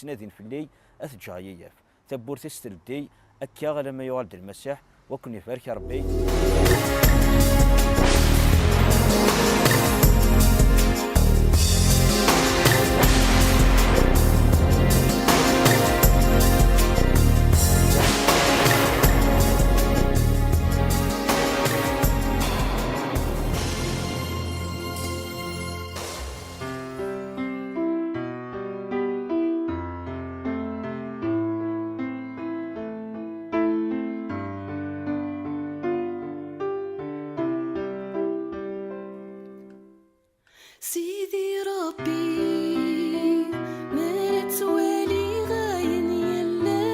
تنادين في اللي أثجاييف تبورت استلدي أكيا لما يوالد المسيح وكن يفارك ربي. سيدي ربي مرت والي غاين يلا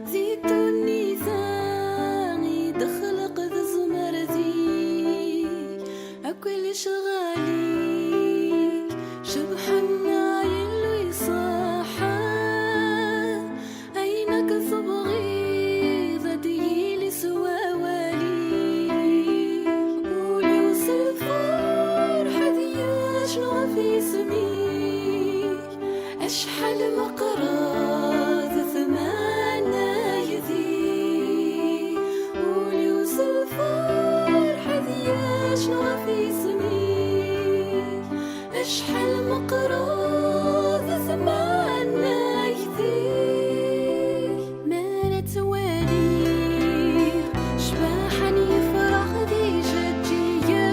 زيدو النيزان يدخلق ذا زمردي أكل شغالي شبحنا يلو يصاحا أينك صبغي ذا ديلي سوا والي ولو سلفا في سمي أشحال مقراض ثمانا يذي وليوصل فرح ذي شنو في سمي أشحال مقراض ثمانا يذي ما نتوالي شباحا يفرح ذي جديا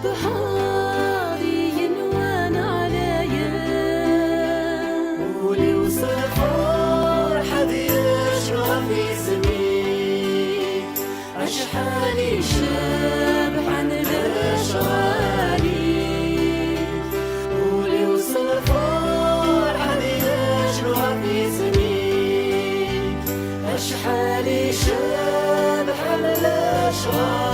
بحالي ينوان عليا وليوصل فرحة يشرح في سمي أشحالي شبحان الأشغالي وليوصل فرحة يشرح في سمي أشحالي شبحان الأشغالي.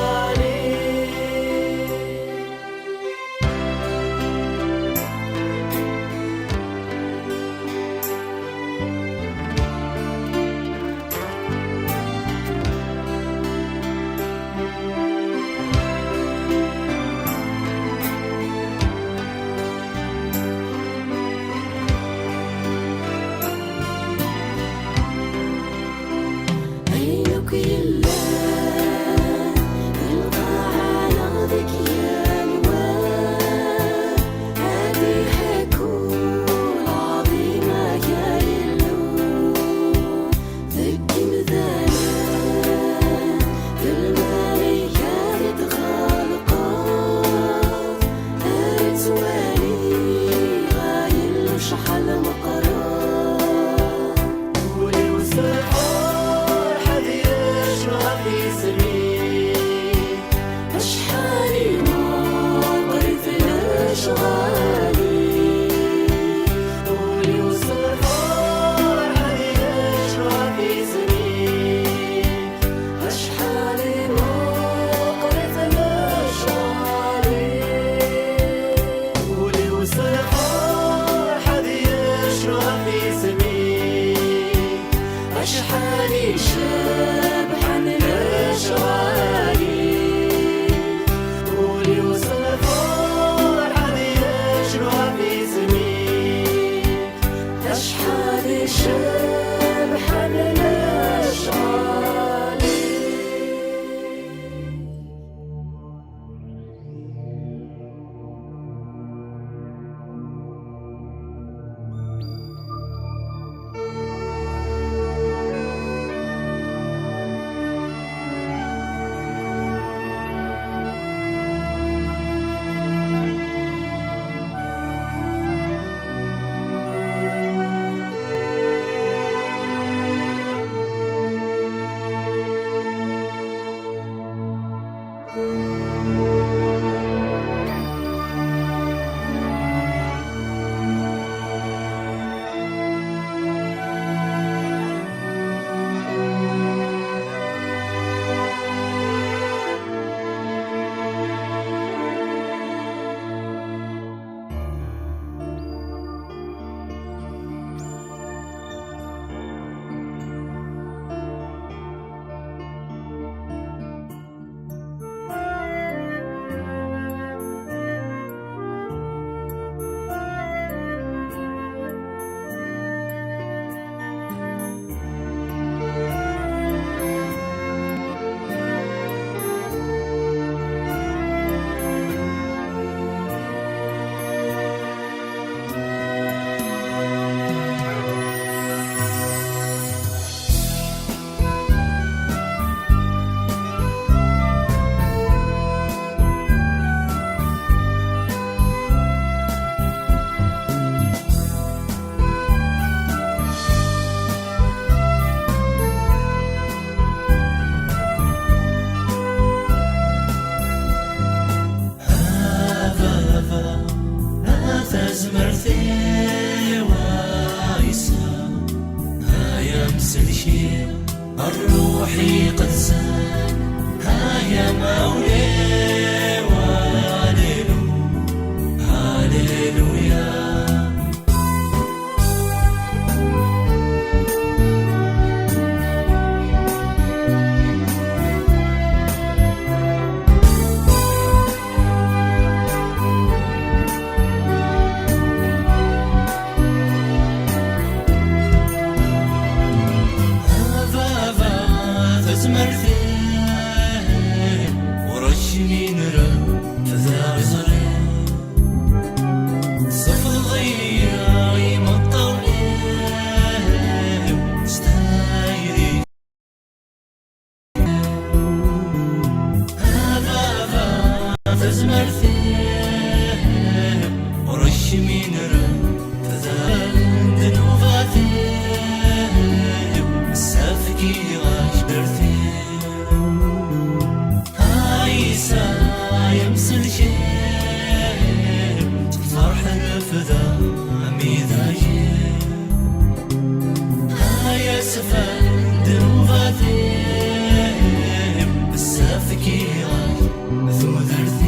تزمرتي ورش من تزال ذنوباتي سافكي غاشبرتي عيسى يمسل شيء فرح الفدا ميداجي يا سفر ذنوباتي سافكي ذودرتي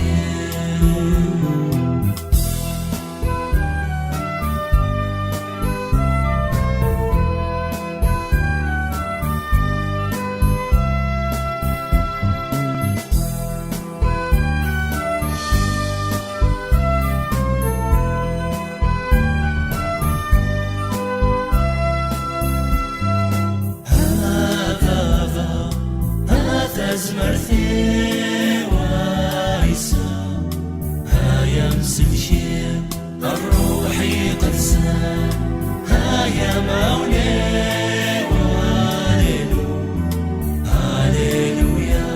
زمرتي وايسا هيا مسلشي الروحي قد سام هيا مولي وهاليلو هاليلويا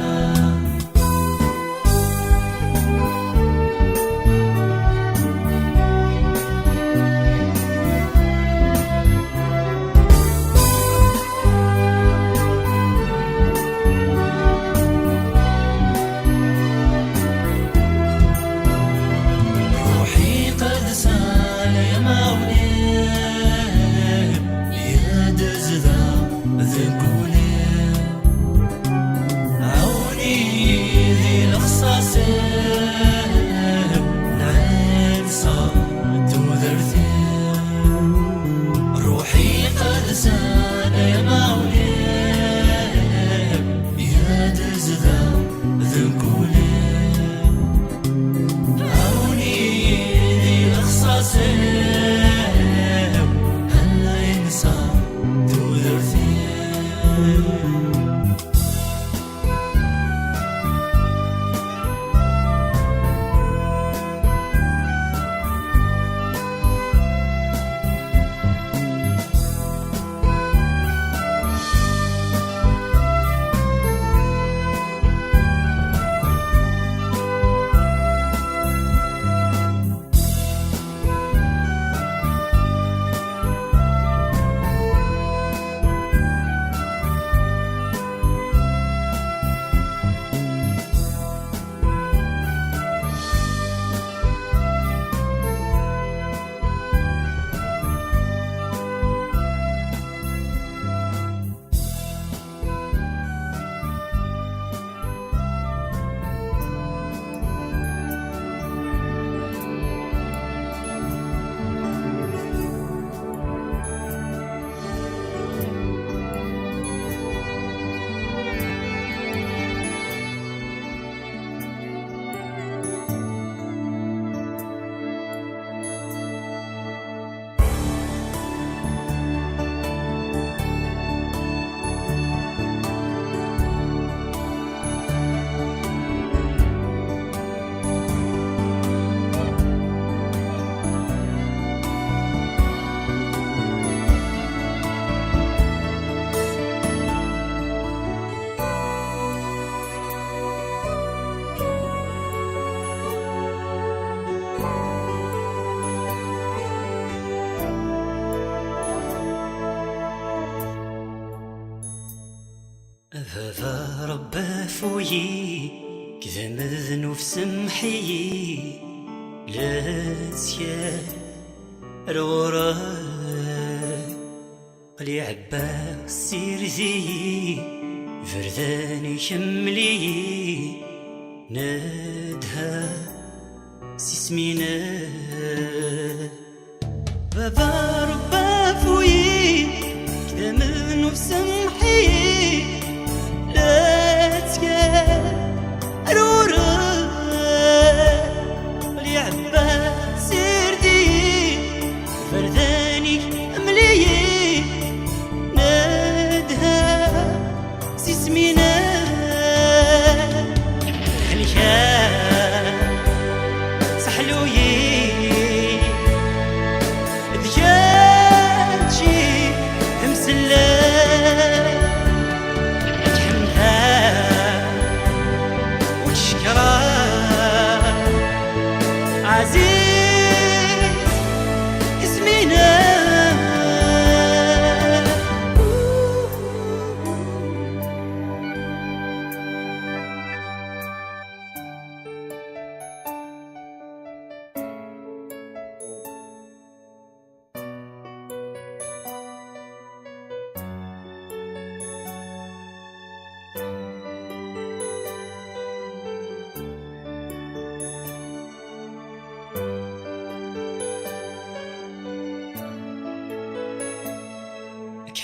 رب فويي كذا مذنوب سمحي لا تسيا الورا قلي عباس سيرزي فرداني شملي نادها سيسمينا بابا رب فويي كذا مذنوب سمحي لا تسيا الورا قلي عباس سيرزي فرداني أملي نادها سيسمينا حنيشان سحلويي دجاجي تمسلا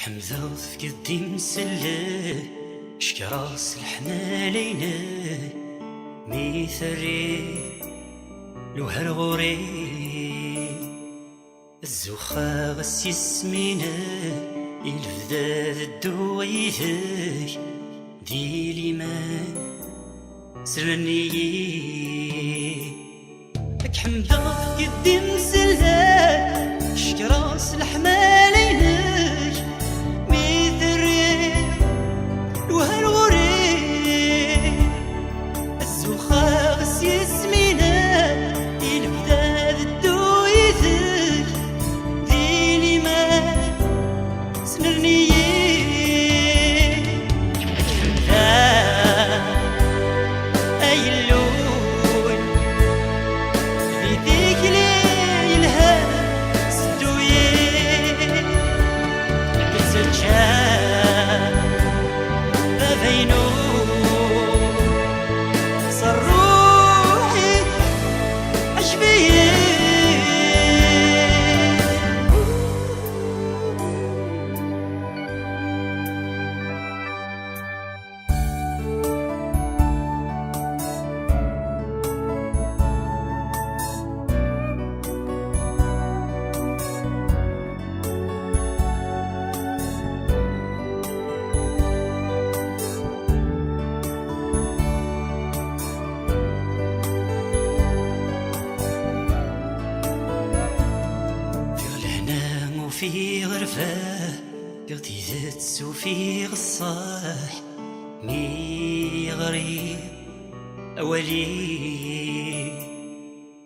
كتحمذ في قدي مسلة شكراس الحمالينا ميثري لو هالغوري الزوخا غس يسمينا الفداد الدويثك ديلي ما سرني لك حمدا في قدي مسلة شكراس الحمالينك ميثري لو هالغوري الزوخا غس يسمينا الفداد الدويثك ديلي ما سنرني في غرفة قلتي ذات وفي غصاح مي غريب أولي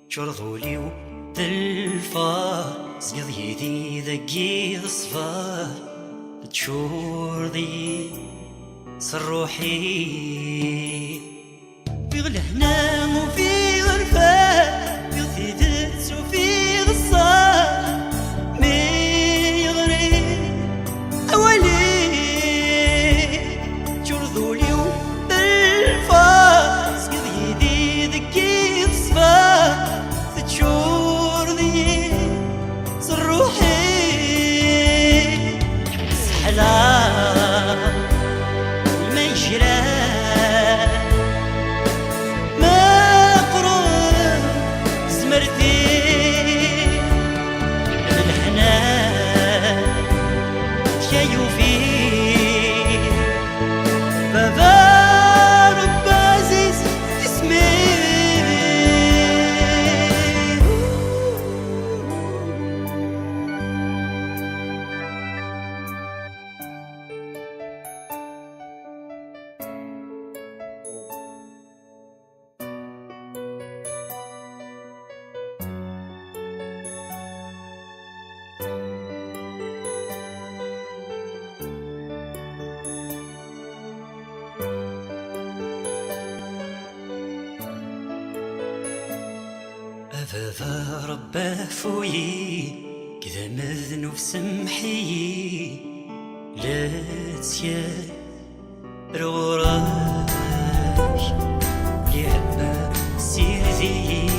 شرضولي وذلفا زيض يدي ذقي ضصفا تشورضي صروحي في غلهنا وفي غرفة قلتي ذات وفي غصاح أفا ربه فوي كذا مذنوب سمحي لا تسيال رغراك لعبة سير ذي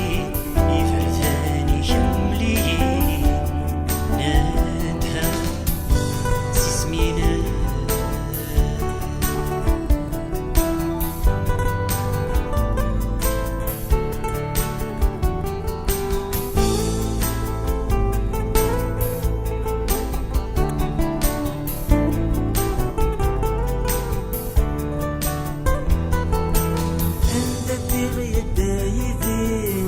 يفرثاني شملي نادها سيسمينا يدي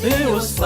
في وسط